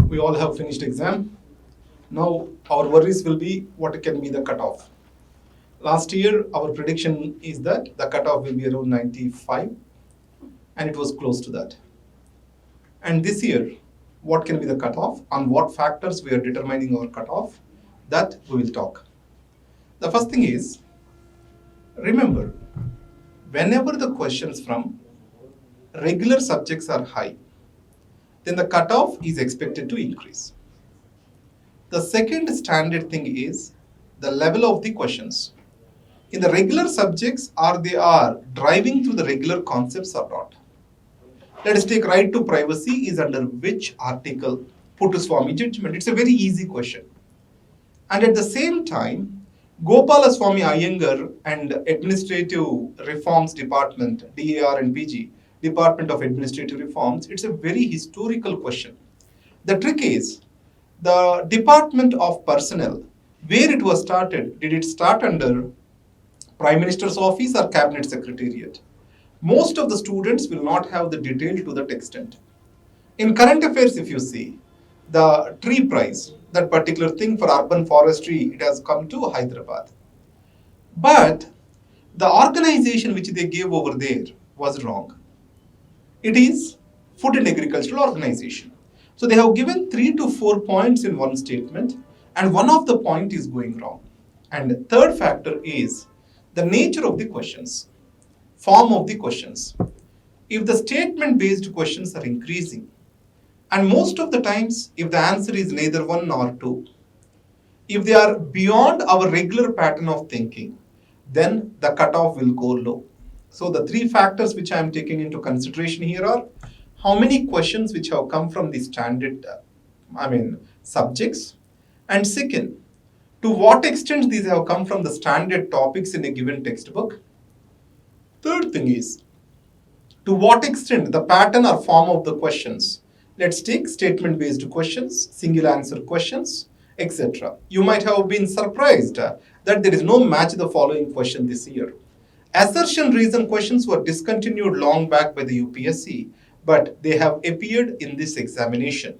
We all have finished exam. Now our worries will be what can be the cutoff. Last year our prediction is that the cutoff will be around 95 and it was close to that. And this year, what can be the cutoff? On what factors we are determining our cutoff? That we will talk. The first thing is, remember, whenever the questions from regular subjects are high, then the cutoff is expected to increase. The second standard thing is the level of the questions. In the regular subjects, they are driving through the regular concepts or not? Let us take right to privacy is under which article? Puttaswamy judgment. It's a very easy question. And at the same time, Gopalaswamy Iyengar and Administrative Reforms Department, DAR and PG, Department of Administrative Reforms, it's a very historical question. The trick is, the Department of Personnel, where it was started, did it start under Prime Minister's office or Cabinet Secretariat? Most of the students will not have the detail to that extent. In current affairs, if you see, the tree price, that particular thing for urban forestry, it has come to Hyderabad. But the organization which they gave over there was wrong. It is Food and Agricultural Organization. So they have given 3 to 4 points in one statement, and one of the point is going wrong. And the third factor is the nature of the questions, form of the questions. If the statement-based questions are increasing, and most of the times, if the answer is neither one nor two, if they are beyond our regular pattern of thinking, then the cutoff will go low. So the three factors which I am taking into consideration here are how many questions which have come from the standard, subjects, and second, to what extent these have come from the standard topics in a given textbook. Third thing is, to what extent the pattern or form of the questions. Let's take statement-based questions, single answer questions, etc. You might have been surprised that there is no match the following question this year. Assertion reason questions were discontinued long back by the UPSC, but they have appeared in this examination.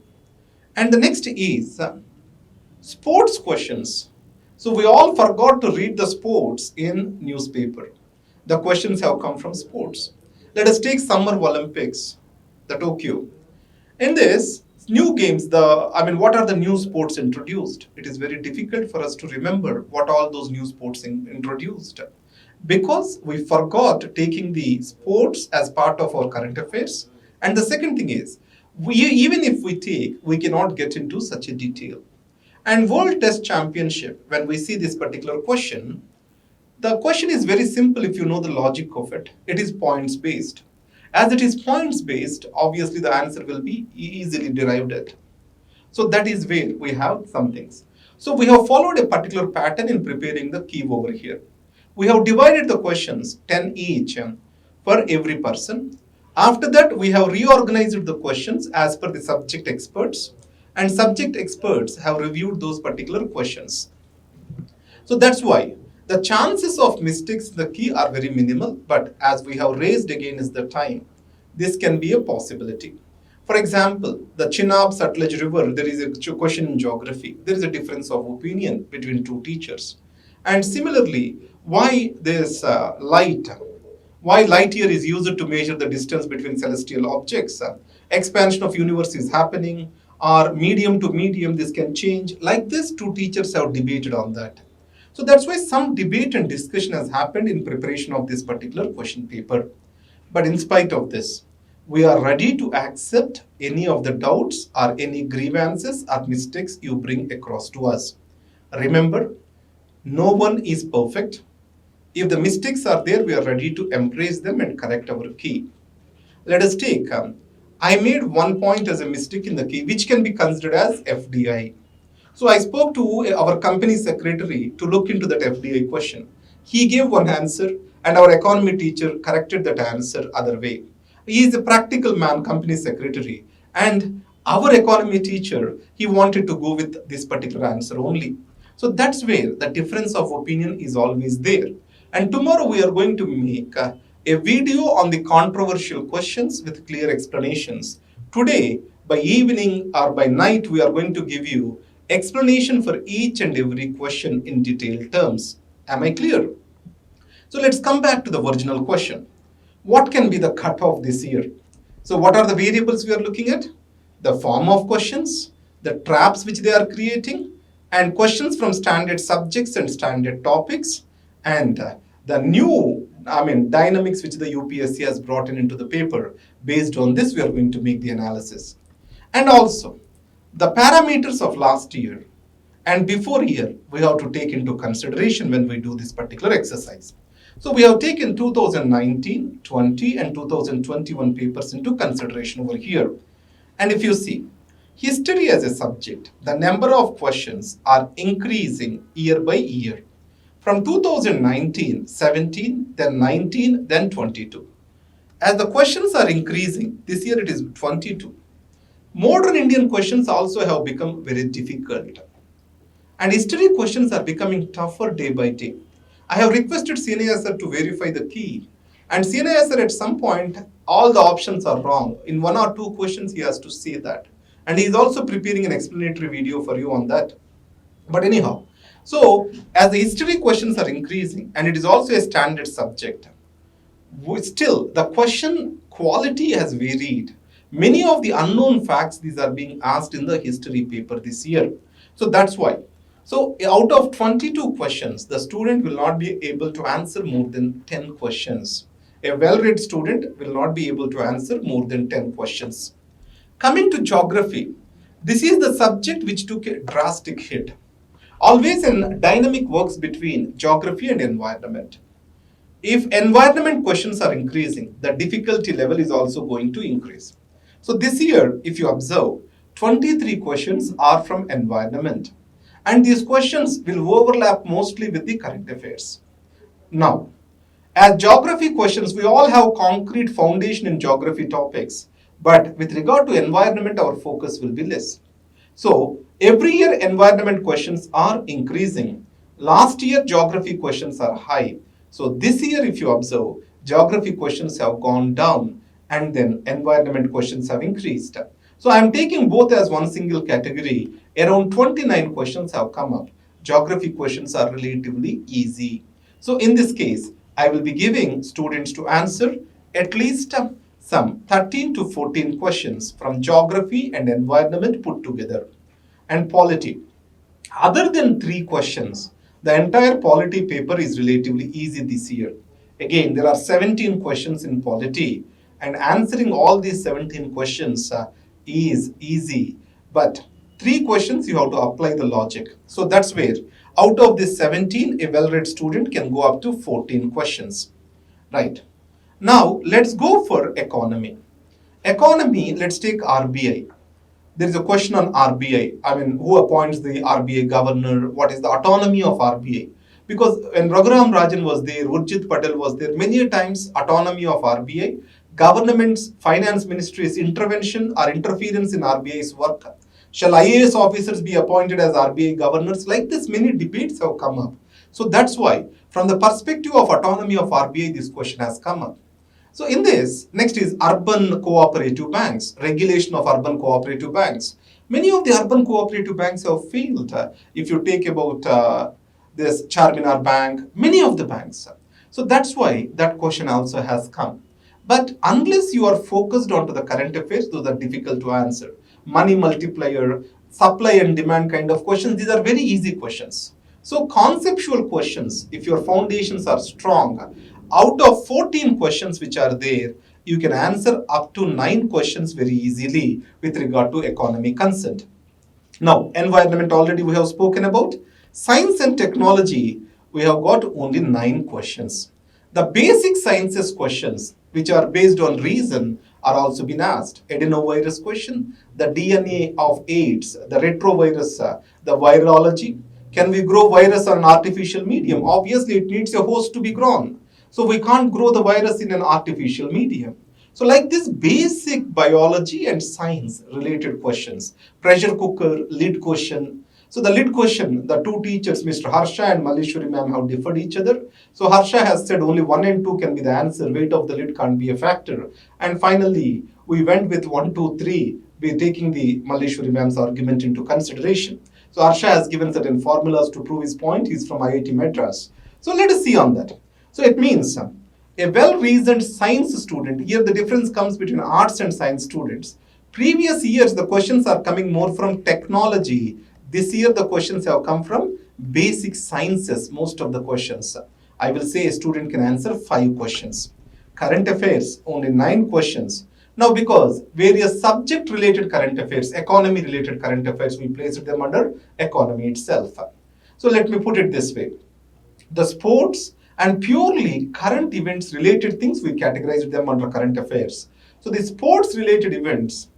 And the next is sports questions. So we all forgot to read the sports in newspaper. The questions have come from sports. Let us take Summer Olympics, the Tokyo. In this new games, what are the new sports introduced? It is very difficult for us to remember what all those new sports introduced, because we forgot taking the sports as part of our current affairs. And the second thing is, even if we take, we cannot get into such a detail. And World Test Championship, when we see this particular question, the question is very simple if you know the logic of it. It is points based. As it is points based, obviously the answer will be easily derived at. So that is where we have some things. So we have followed a particular pattern in preparing the key over here. We have divided the questions 10 each for every person. After that, we have reorganized the questions as per the subject experts, and subject experts have reviewed those particular questions. So that's why the chances of mistakes in the key are very minimal, but as we have raised again is the time, this can be a possibility. For example, the Chenab-Sutlej River, there is a question in geography. There is a difference of opinion between two teachers. And similarly, why light year is used to measure the distance between celestial objects. Expansion of universe is happening, or medium to medium, this can change. Like this, two teachers have debated on that. So that's why some debate and discussion has happened in preparation of this particular question paper. But in spite of this, we are ready to accept any of the doubts or any grievances or mistakes you bring across to us. Remember, no one is perfect. If the mistakes are there, we are ready to embrace them and correct our key. Let us take, I made 1 point as a mistake in the key, which can be considered as FDI. So I spoke to our company secretary to look into that FDI question. He gave one answer and our economy teacher corrected that answer other way. He is a practical man, company secretary, and our economy teacher, he wanted to go with this particular answer only. So that's where the difference of opinion is always there. And tomorrow we are going to make a video on the controversial questions with clear explanations. Today, By evening or by night, we are going to give you explanation for each and every question in detailed terms. Am I clear? So let's come back to the original question. What can be the cutoff this year? So what are the variables we are looking at? The form of questions, the traps which they are creating, and questions from standard subjects and standard topics, and the new, dynamics which the UPSC has brought into the paper. Based on this, we are going to make the analysis. And also, the parameters of last year and before year, we have to take into consideration when we do this particular exercise. So we have taken 2019, 20 and 2021 papers into consideration over here. And if you see, history as a subject, the number of questions are increasing year by year. From 2019, 17, then 19, then 22. As the questions are increasing, this year it is 22. Modern Indian questions also have become very difficult. And history questions are becoming tougher day by day. I have requested CNIA sir to verify the key. And CNIA sir at some point, all the options are wrong. In one or two questions, he has to say that. And he is also preparing an explanatory video for you on that. But anyhow, so as the history questions are increasing, and it is also a standard subject, still the question quality has varied. Many of the unknown facts, these are being asked in the history paper this year. So that's why. So out of 22 questions, the student will not be able to answer more than 10 questions. A well-read student will not be able to answer more than 10 questions. Coming to geography, this is the subject which took a drastic hit. Always in dynamic works between geography and environment. If environment questions are increasing, the difficulty level is also going to increase. So this year, if you observe, 23 questions are from environment. And these questions will overlap mostly with the current affairs. Now, as geography questions, we all have concrete foundation in geography topics. But with regard to environment, our focus will be less. So, every year environment questions are increasing. Last year, geography questions are high. So, this year, if you observe, geography questions have gone down and then environment questions have increased. So, I am taking both as one single category. Around 29 questions have come up. Geography questions are relatively easy. So, in this case, I will be giving students to answer at least some 13 to 14 questions from geography and environment put together. And polity. Other than 3 questions, the entire polity paper is relatively easy this year. Again, there are 17 questions in polity, and answering all these 17 questions is easy. But 3 questions, you have to apply the logic. So that's where out of this 17, a well-read student can go up to 14 questions. Right. Now, let's go for economy. Economy, let's take RBI. There is a question on RBI. Who appoints the RBI governor? What is the autonomy of RBI? Because when Raghuram Rajan was there, Urjit Patel was there, many times autonomy of RBI, government's finance ministry's intervention or interference in RBI's work. Shall IAS officers be appointed as RBI governors? Like this, many debates have come up. So that's why, from the perspective of autonomy of RBI, this question has come up. So in this, next is urban cooperative banks, regulation of urban cooperative banks. Many of the urban cooperative banks have failed. If you take about this Charminar Bank, many of the banks. So that's why that question also has come. But unless you are focused onto the current affairs, those are difficult to answer. Money multiplier, supply and demand kind of questions, these are very easy questions. So conceptual questions, if your foundations are strong, out of 14 questions which are there, you can answer up to 9 questions very easily with regard to economy consent. Now, environment already we have spoken about. Science and technology, we have got only 9 questions. The basic sciences questions, which are based on reason, are also been asked. Adenovirus question, the DNA of AIDS, the retrovirus, the virology. Can we grow virus on an artificial medium? Obviously, it needs a host to be grown. So we can't grow the virus in an artificial medium. So like this basic biology and science related questions, pressure cooker, lid question. So the lid question, the 2 teachers, Mr. Harsha and Malishwari ma'am, have differed each other. So Harsha has said only 1 and 2 can be the answer. Weight of the lid can't be a factor. And finally, we went with 1, 2, 3. be taking the Malleshwari ma'am's argument into consideration. So Arsha has given certain formulas to prove his point. He's from IIT Madras. So let us see on that. So it means a well-reasoned science student, here the difference comes between arts and science students. Previous years, the questions are coming more from technology. This year, the questions have come from basic sciences, most of the questions. I will say a student can answer 5 questions. Current affairs, only 9 questions. Now, because various subject-related current affairs, economy-related current affairs, we placed them under economy itself. So let me put it this way. The sports and purely current events related things, we categorized them under current affairs. So the sports related events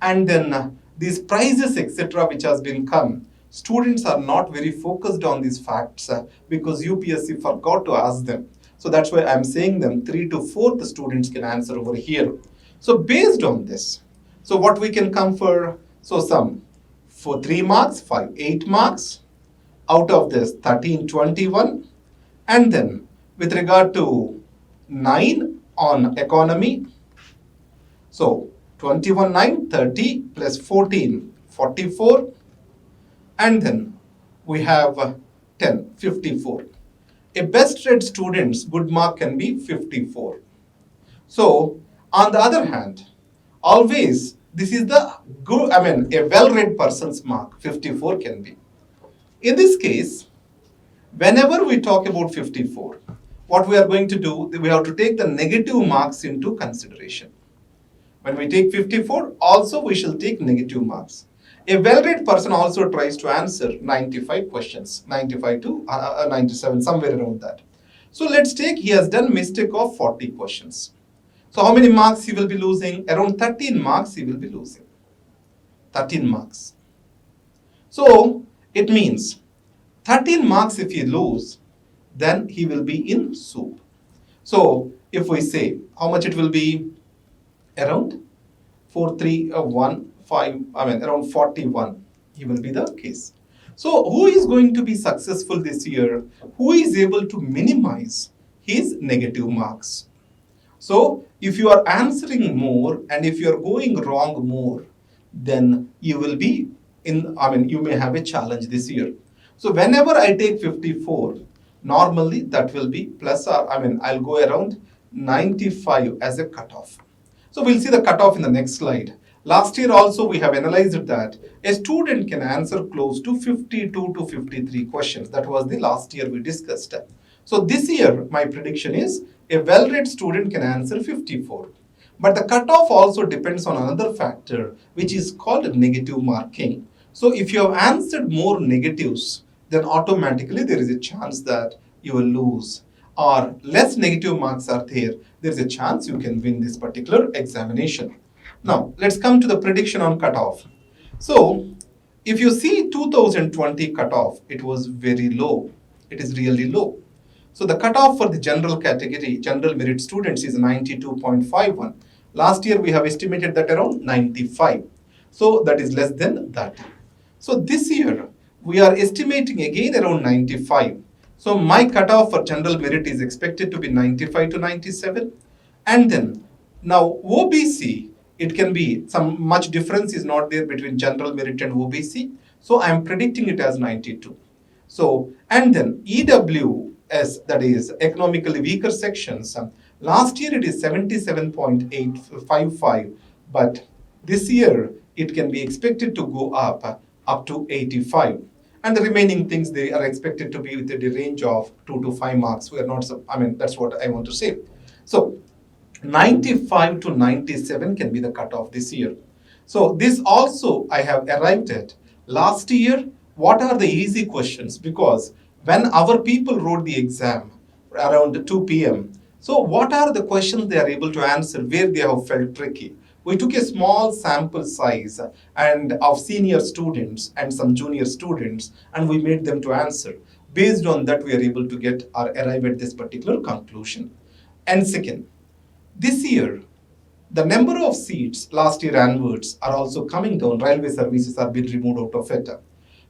and then these prizes etc. which has been come, students are not very focused on these facts because UPSC forgot to ask them. So that's why I'm saying them 3 to 4 the students can answer over here. So based on this, so what we can come for, so some for 3 marks, 5, 8 marks, out of this 13, 21, and then with regard to 9 on economy, so 21, 9, 30 plus 14, 44, and then we have 10, 54. A best read student's good mark can be 54. So on the other hand, always this is the good, a well-read person's mark, 54 can be. In this case, whenever we talk about 54, what we are going to do, we have to take the negative marks into consideration. When we take 54, also we shall take negative marks. A well-read person also tries to answer 95 questions, 95 to 97, somewhere around that. So let's take, he has done mistake of 40 questions. So how many marks he will be losing? Around 13 marks he will be losing. 13 marks. So it means 13 marks if he lose, then he will be in soup. So if we say how much it will be, around 4, 3, 1, 5, around 41, he will be the case. So who is going to be successful this year? Who is able to minimize his negative marks? So if you are answering more and if you are going wrong more, then you will be you may have a challenge this year. So whenever I take 54, normally that will be plus or, I'll go around 95 as a cutoff. So we'll see the cutoff in the next slide. Last year also we have analyzed that a student can answer close to 52 to 53 questions. That was the last year we discussed. So this year my prediction is a well-read student can answer 54. But the cutoff also depends on another factor which is called negative marking. So if you have answered more negatives, then automatically there is a chance that you will lose. Or less negative marks are there, there is a chance you can win this particular examination. Now, let's come to the prediction on cutoff. So, if you see 2020 cutoff, it was very low. It is really low. So, the cutoff for the general category, general merit students is 92.51. Last year, we have estimated that around 95. So, that is less than that. So, this year, we are estimating again around 95. So, my cutoff for general merit is expected to be 95 to 97. And then, now OBC, it can be some much difference is not there between general merit and OBC. So I am predicting it as 92. So, and then EWS, that is economically weaker sections, last year it is 77.855, but this year it can be expected to go up to 85. And the remaining things, they are expected to be within the range of 2 to 5 marks. We are not, that's what I want to say. So 95 to 97 can be the cutoff this year. So this also I have arrived at. Last year, what are the easy questions? Because when our people wrote the exam around 2 p.m., so what are the questions they are able to answer where they have felt tricky? We took a small sample size and of senior students and some junior students, and we made them to answer. Based on that, we are able to get or arrive at this particular conclusion. And second, this year, the number of seats last year onwards are also coming down. Railway services are being removed out of it.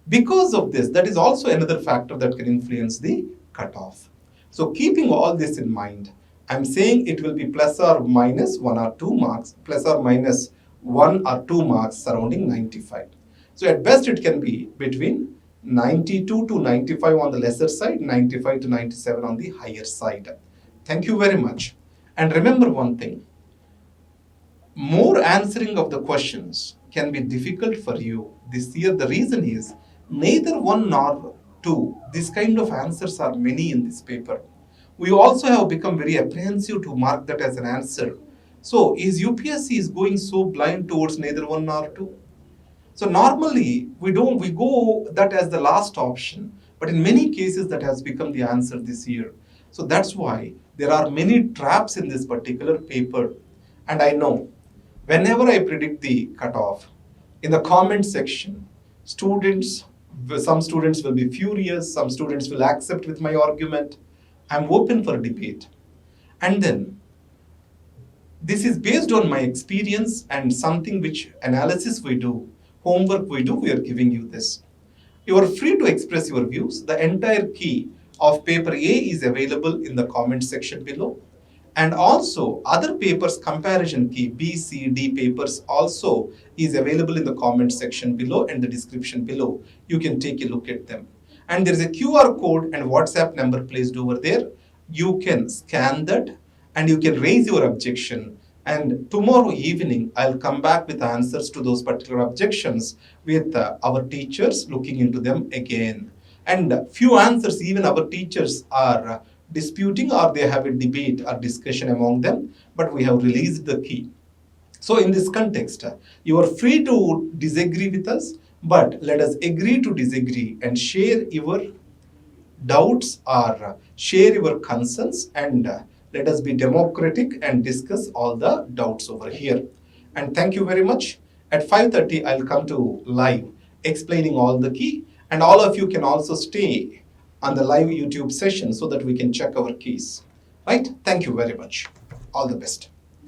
Because of this, that is also another factor that can influence the cutoff. So keeping all this in mind, I'm saying it will be plus or minus 1 or 2 marks, plus or minus 1 or 2 marks surrounding 95. So at best it can be between 92 to 95 on the lesser side, 95 to 97 on the higher side. Thank you very much. And remember one thing, more answering of the questions can be difficult for you this year. The reason is neither one nor two. This kind of answers are many in this paper. We also have become very apprehensive to mark that as an answer. So is UPSC is going so blind towards neither one nor two? So normally we go that as the last option, but in many cases that has become the answer this year. So that's why there are many traps in this particular paper. And I know whenever I predict the cutoff, in the comment section, some students will be furious, some students will accept with my argument. I'm open for debate. And then this is based on my experience and something which analysis we do, homework we do, we are giving you this. You are free to express your views. The entire key of paper A is available in the comment section below. And also other papers comparison key, B, C, D papers also is available in the comment section below and the description below. You can take a look at them. And there is a QR code and WhatsApp number placed over there. You can scan that and you can raise your objection. And tomorrow evening, I'll come back with answers to those particular objections with our teachers looking into them again. And few answers, even our teachers are disputing or they have a debate or discussion among them, but we have released the key. So in this context, you are free to disagree with us, but let us agree to disagree and share your doubts or share your concerns, and let us be democratic and discuss all the doubts over here. And thank you very much. At 5:30, I'll come to live explaining all the key, and all of you can also stay on the live YouTube session so that we can check our keys. Right? Thank you very much. All the best.